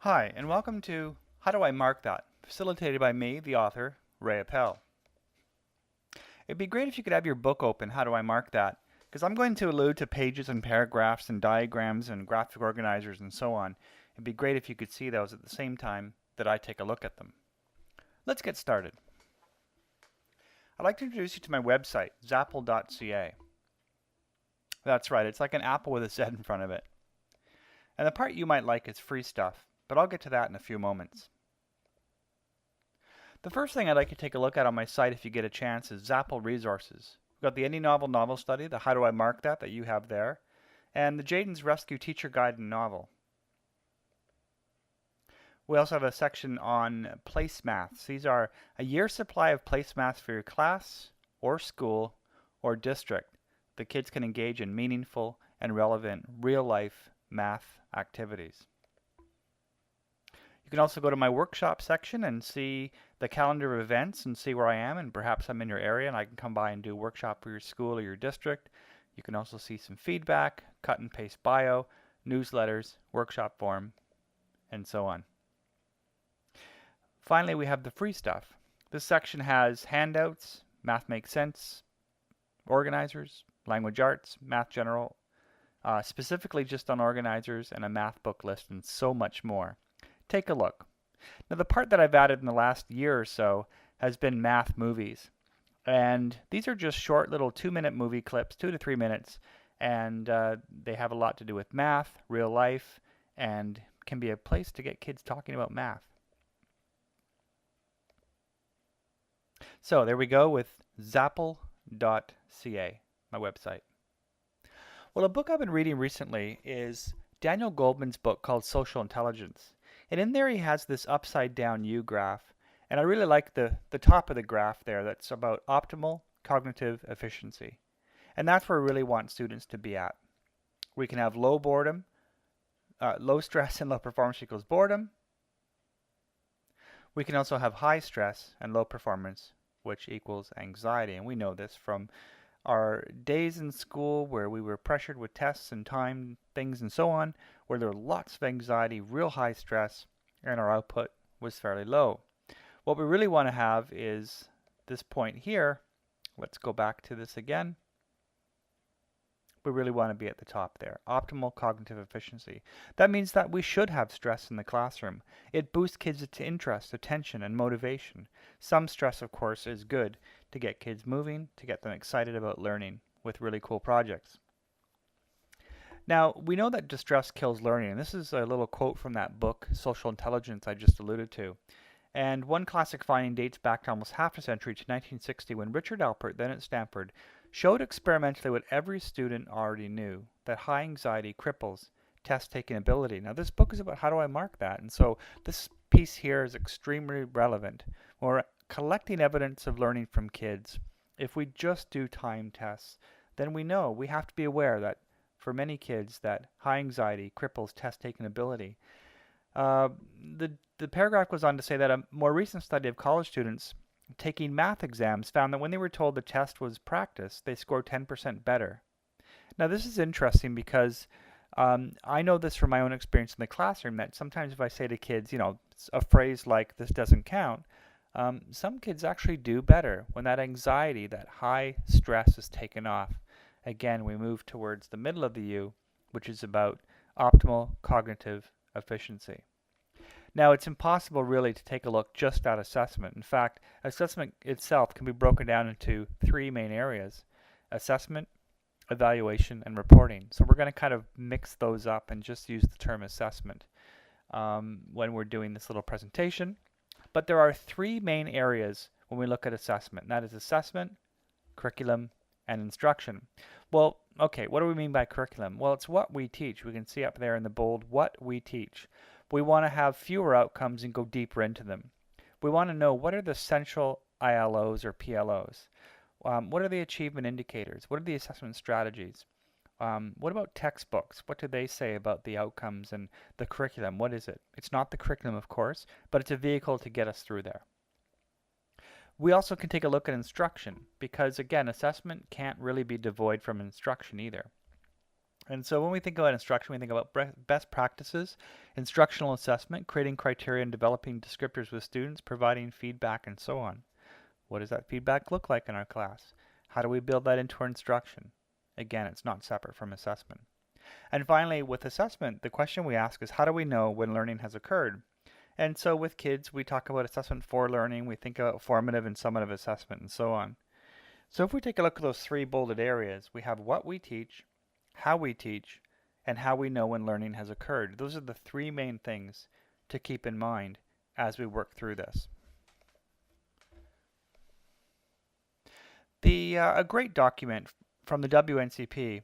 Hi, and welcome to How Do I Mark That? Facilitated by me, the author, Ray Appel. It'd be great if you could have your book open, How Do I Mark That? Because I'm going to allude to pages and paragraphs and diagrams and graphic organizers and so on. It'd be great if you could see those at the same time that I take a look at them. Let's get started. I'd like to introduce you to my website, Zappel.ca. That's right, it's like an apple with a Z in front of it. And the part you might like is free stuff, but I'll get to that in a few moments. The first thing I'd like you to take a look at on my site if you get a chance is Zappel Resources. We've got the Any Novel Study, the How Do I Mark That you have there, and the Jaden's Rescue Teacher Guide and Novel. We also have a section on placemaths. These are a year's supply of placemaths for your class or school or district. The kids can engage in meaningful and relevant real-life math activities. You can also go to my workshop section and see the calendar of events and see where I am, and perhaps I'm in your area and I can come by and do a workshop for your school or your district. You can also see some feedback, cut and paste bio, newsletters, workshop form, and so on. Finally, we have the free stuff. This section has handouts, Math Makes Sense, organizers, language arts, math general, specifically just on organizers, and a math book list, and so much more. Take a look. Now, the part that I've added in the last year or so has been math movies. And these are just short little 2-minute movie clips, 2 to 3 minutes, and they have a lot to do with math, real life, and can be a place to get kids talking about math. So there we go with Zappel.ca, my website. Well, a book I've been reading recently is Daniel Goldman's book called Social Intelligence. And in there he has this upside down U graph. And I really like the top of the graph there that's about optimal cognitive efficiency. And that's where we really want students to be at. We can have low boredom, low stress and low performance equals boredom. We can also have high stress and low performance, which equals anxiety. And we know this from our days in school where we were pressured with tests and time things and so on, where there were lots of anxiety, real high stress, and our output was fairly low. What we really want to have is this point here. Let's go back to this again. We really want to be at the top there. Optimal cognitive efficiency. That means that we should have stress in the classroom. It boosts kids' interest, attention, and motivation. Some stress, of course, is good to get kids moving, to get them excited about learning with really cool projects. Now, we know that distress kills learning, and this is a little quote from that book, Social Intelligence, I just alluded to. And one classic finding dates back to almost half a century to 1960 when Richard Alpert, then at Stanford, showed experimentally what every student already knew, that high anxiety cripples test-taking ability. Now, this book is about how do I mark that, and so this piece here is extremely relevant. We're collecting evidence of learning from kids. If we just do time tests, then we know we have to be aware that for many kids that high anxiety cripples test-taking ability. The paragraph goes on to say that a more recent study of college students taking math exams found that when they were told the test was practice, they scored 10% better. Now, this is interesting because I know this from my own experience in the classroom that sometimes if I say to kids, a phrase like this doesn't count, some kids actually do better when that anxiety, that high stress is taken off. Again, we move towards the middle of the U, which is about optimal cognitive efficiency. Now, it's impossible really to take a look just at assessment. In fact, assessment itself can be broken down into 3 main areas: assessment, evaluation, and reporting. So we're going to kind of mix those up and just use the term assessment when we're doing this little presentation. But there are 3 main areas when we look at assessment, and that is assessment, curriculum, and instruction. Well, okay, what do we mean by curriculum? Well, it's what we teach. We can see up there in the bold, what we teach. We want to have fewer outcomes and go deeper into them. We want to know what are the central ILOs or PLOs. What are the achievement indicators? What are the assessment strategies? What about textbooks? What do they say about the outcomes and the curriculum? What is it? It's not the curriculum, of course, but it's a vehicle to get us through there. We also can take a look at instruction because, again, assessment can't really be devoid from instruction either. And so when we think about instruction, we think about best practices, instructional assessment, creating criteria and developing descriptors with students, providing feedback, and so on. What does that feedback look like in our class? How do we build that into our instruction? Again, it's not separate from assessment. And finally, with assessment, the question we ask is, how do we know when learning has occurred? And so with kids, we talk about assessment for learning, we think about formative and summative assessment, and so on. So if we take a look at those three bolded areas, we have what we teach, how we teach, and how we know when learning has occurred. Those are the three main things to keep in mind as we work through this. A great document from the WNCP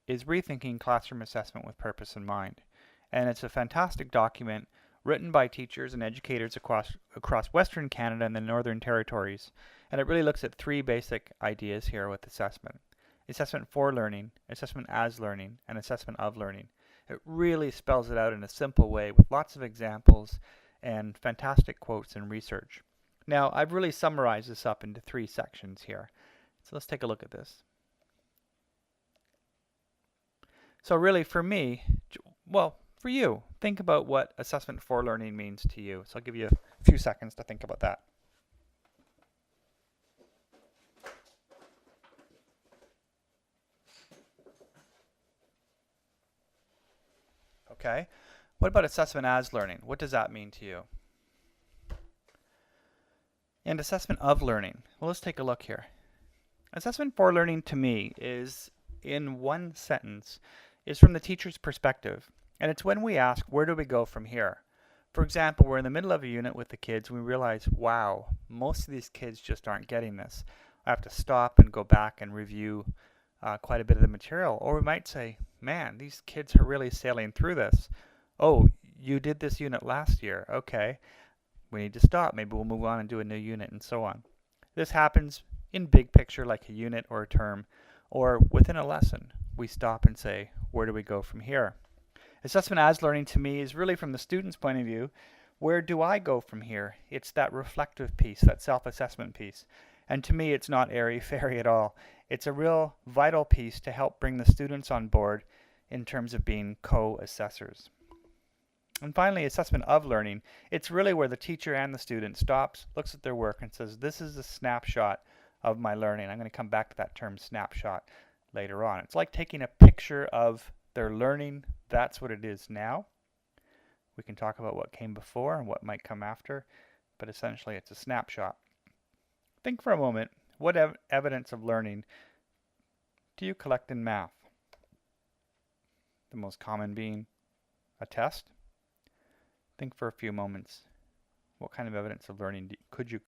is Rethinking Classroom Assessment with Purpose in Mind. And it's a fantastic document written by teachers and educators across Western Canada and the Northern Territories. And it really looks at three basic ideas here with assessment. Assessment for learning, assessment as learning, and assessment of learning. It really spells it out in a simple way with lots of examples and fantastic quotes and research. Now, I've really summarized this up into three sections here. So let's take a look at this. So really for me, well, for you, think about what assessment for learning means to you. So I'll give you a few seconds to think about that. Okay. What about assessment as learning? What does that mean to you? And assessment of learning. Well, let's take a look here. Assessment for learning to me is, in one sentence, is from the teacher's perspective. And it's when we ask, where do we go from here? For example, we're in the middle of a unit with the kids and we realize, wow, most of these kids just aren't getting this. I have to stop and go back and review quite a bit of the material. Or we might say, man, these kids are really sailing through this. Oh, you did this unit last year. Okay, we need to stop. Maybe we'll move on and do a new unit and so on. This happens in big picture like a unit or a term, or within a lesson. We stop and say, where do we go from here? Assessment as learning to me is really from the student's point of view. Where do I go from here? It's that reflective piece, that self-assessment piece. And to me, it's not airy-fairy at all. It's a real vital piece to help bring the students on board in terms of being co-assessors. And finally, assessment of learning. It's really where the teacher and the student stops, looks at their work, and says, this is a snapshot of my learning. I'm going to come back to that term snapshot later on. It's like taking a picture of their learning. That's what it is now. We can talk about what came before and what might come after, but essentially it's a snapshot. Think for a moment, what evidence of learning do you collect in math? The most common being a test. Think for a few moments, what kind of evidence of learning could you